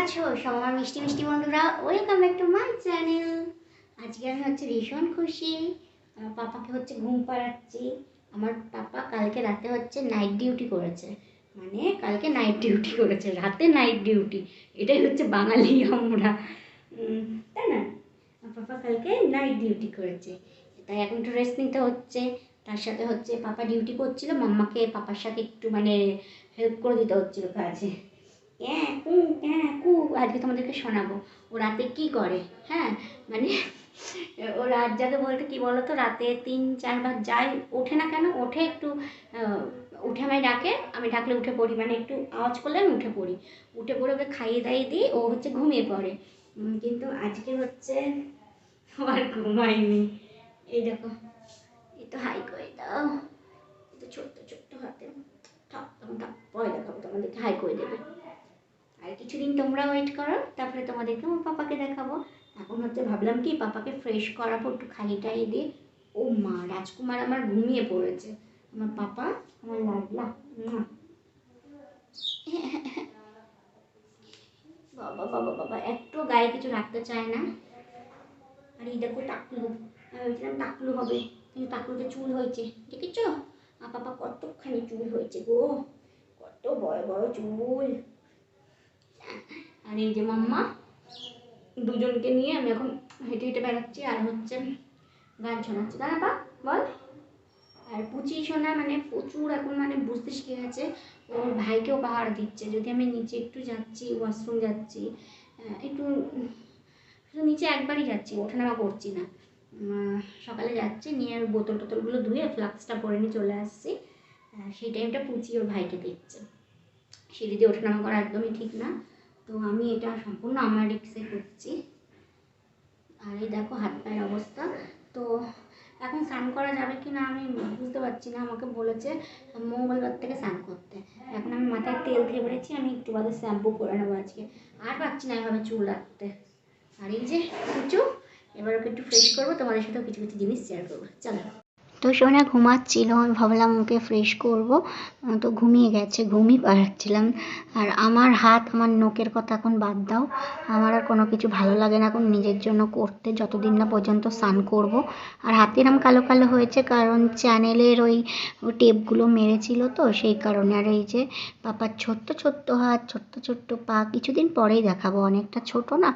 আছো সব আমার মিষ্টি মিষ্টি বন্ধুরা? Welcome back to my channel. আজকে আমি হচ্ছে ভীষণ খুশি। আমার পাপাকে হচ্ছে ঘুম পাড়াচ্ছি। আমার পাপা কালকে রাতে হচ্ছে নাইট ডিউটি করেছে, মানে কালকে নাইট ডিউটি করেছে, রাতে নাইট ডিউটি। এটাই হচ্ছে বাঙালি আমরা, তাই না? আমার পাপা কালকে নাইট ডিউটি করেছে, তাই এখন একটু রেস্ট নিতে হচ্ছে। তার সাথে হচ্ছে পাপা ডিউটি করছিল, মাম্মাকে পাপার সাথে একটু মানে হেল্প করে দিতে হচ্ছিলো কাজে। আজকে তোমাদেরকে শোনাবো ও রাতে কি করে। হ্যাঁ, মানে ও রাত জাগে বলতে কি বলো তো, রাতে 3-4 বার যাই, ওঠে না কেন, ওঠে একটু উঠে আমায় ডাকে, আমি ডাকলে উঠে পড়ি, মানে একটু আওয়াজ করলে আমি উঠে পড়ি। উঠে পড়ে ওকে খাইয়ে দাইয়ে দিই, ও হচ্ছে ঘুমিয়ে পড়ে। কিন্তু আজকে হচ্ছে আর ঘুমায়নি। এই দেখো, এই তো হাই করে দাও, এই তো ছোট্ট ছোট্ট হাতে থাক, তখন থাক, পরে দেখাবো তোমাদেরকে, হাই করে দেবে। আর কিছুদিন তোমরা ওয়েট করো, তারপরে তোমাদেরকে আমার পাপাকে দেখাবো। এখন হচ্ছে ভাবলাম কি পাপাকে ফ্রেশ করাবো, একটু খাইয়ে টাইয়ে দিয়ে। ও মা, রাজকুমার আমার ঘুমিয়ে পড়েছে, আমার পাপা, আমার লাডলা। বাবা বাবা বাবা, একটু গায়ে কিছু রাখতে চায় না। আর এই দেখো টাকলু, আমি ভেবেছিলাম টাকলু হবে, কিন্তু টাকলুতে চুল হয়েছে, দেখেছো? আর পাপা কতখানি চুল হয়েছে গো, কত বড় বড় চুল। আর এই যে মাম্মা, দুজনকে নিয়ে আমি এখন হেঁটে হেঁটে বেড়াচ্ছি আর হচ্ছে গান শোনাচ্ছি। না পা বল। আর পুচি শোনা মানে প্রচুর এখন মানে বুঝতে শিখে গেছে, ওর ভাইকেও পাহাড় দিচ্ছে। যদি আমি নিচে একটু যাচ্ছি, ওয়াশরুম যাচ্ছি, একটু শুধু নিচে একবারই যাচ্ছি, ওঠানামা করছি না। সকালে যাচ্ছি, নিয়ে আর বোতল টোতলগুলো ধুয়ে ফ্লাক্সটা পরে নিয়ে চলে আসছি। সেই টাইমটা পুচি ওর ভাইকে দিচ্ছে। সিঁড়ি দিয়ে ওঠানামা করা একদমই ঠিক না, তো আমি এটা সম্পূর্ণ আমার রিক্সে করছি। আর এই দেখো হাত পায়ের অবস্থা। তো এখন স্নান করা যাবে কি না আমি বুঝতে পারছি না। আমাকে বলেছে মঙ্গলবার থেকে স্নান করতে। এখন আমি মাথায় তেল দিয়ে বেড়েছি, আমি একটু বাদে শ্যাম্পু করে নেবো আজকে। আর পাচ্ছি না এভাবে চুল রাখতে। আর এই যে কিছু, এবার ওকে একটু ফ্রেশ করবো, তোমাদের সাথেও কিছু কিছু জিনিস শেয়ার করবো, চলো। তো সোনা ঘুমাচ্ছিল, আমি ভাবলাম ওকে ফ্রেশ করব, তো ঘুমিয়ে গেছে, ঘুমই পাড়াচ্ছিলাম। আর আমার হাত, আমার নখের কথা এখন বাদ দাও, আমার আর কোনো কিছু ভালো লাগে না এখন নিজের জন্য করতে, যতদিন না পর্যন্ত স্নান করব। আর হাতে এরম কালো কালো হয়েছে কারণ চ্যানেলের ওই টেপগুলো মেরেছিল, তো সেই কারণে। আর এই যে পাপার ছোট্ট ছোট্ট হাত, ছোট্ট ছোট্ট পা, কিছুদিন পরেই দেখাবো, অনেকটা ছোট না,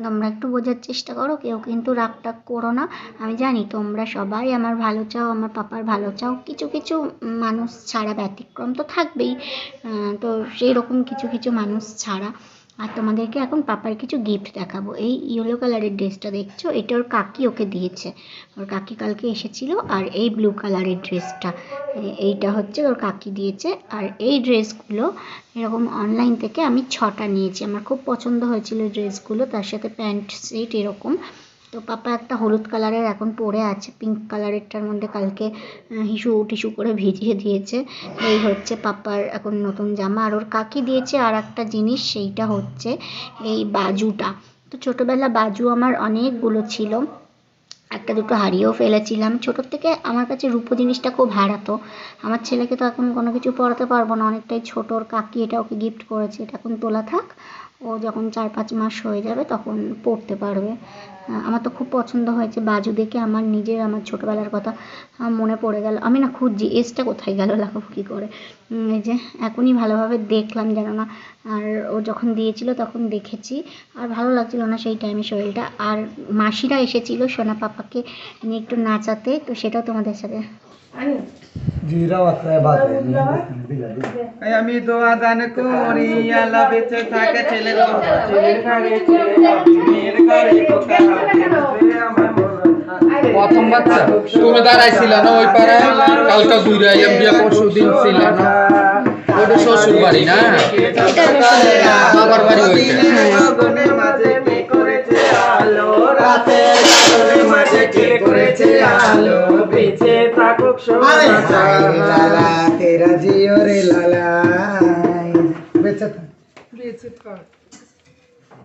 তোমরা একটু বোঝার চেষ্টা করো, কেউ কিন্তু রাগ টাগ করো না। আমি জানি তোমরা সবাই আমার ভালো চাও, আমার পাপার ভালো চাও, কিছু কিছু মানুষ ছাড়া, ব্যতিক্রম তো থাকবেই, তো সেই রকম কিছু কিছু মানুষ ছাড়া। আর তোমাদেরকে এখন পাপার কিছু গিফট দেখাবো। এই ইয়েলো কালারের ড্রেসটা দেখছো, এটা ওর কাকি ওকে দিয়েছে, ওর কাকি কালকে এসেছিল। আর এই ব্লু কালারের ড্রেসটা, এইটা হচ্ছে ওর কাকি দিয়েছে। আর এই ড্রেসগুলো এরকম অনলাইন থেকে আমি 6টা নিয়েছি, আমার খুব পছন্দ হয়েছিল ড্রেসগুলো, তার সাথে প্যান্ট সেট এরকম। তো পাপা একটা হলুদ কালারের এখন পরে আছে, পিঙ্ক কালারেরটার মধ্যে কালকে হিসু টিসু করে ভিজিয়ে দিয়েছে। এই হচ্ছে পাপার এখন নতুন জামা। আর ওর কাকি দিয়েছে আর একটা জিনিস, সেইটা হচ্ছে এই বাজুটা। তো ছোটোবেলা বাজু আমার অনেকগুলো ছিল, একটা দুটো হারিয়েও ফেলেছিলাম। ছোটোর থেকে আমার কাছে রূপো জিনিসটা খুব হারাতো। আমার ছেলেকে তো এখন কোনো কিছু পরাতে পারবো না, অনেকটাই ছোটো, ওর কাকি এটা ওকে গিফট করেছে, এটা এখন তোলা থাক, ও যখন 4-5 মাস হয়ে যাবে তখন পড়তে পারবে। আমার তো খুব পছন্দ হয়েছে বাজু দেখে, আমার নিজের আমার ছোটোবেলার কথা মনে পড়ে গেল। আমি না খুঁজছি এসটা কোথায় গেল, লাগাবো কী করে। এই যে এখনই ভালোভাবে দেখলাম যেন না, আর ও যখন দিয়েছিল তখন দেখেছি, আর ভালো লাগছিল না সেই টাইমে শরীরটা। আর মাসিরা এসেছিল সোনা পাপাকে নিয়ে একটু নাচাতে, তো সেটাও তোমাদের সাথে। আমি দোয়া দান করি আল্লাহ বেঁচে থাকে ছেলের প্রথম বাচ্চা তুমি দাঁড়াইছিল না ওই পাড়ায়, কালকা ঘুরে আইলাম, বিয়ে পরশু দিন ছিল না, ওটা শ্বশুর বাড়ি না, বাবার বাড়ি হয়েছে। तेरा जियो रे लाला बेचत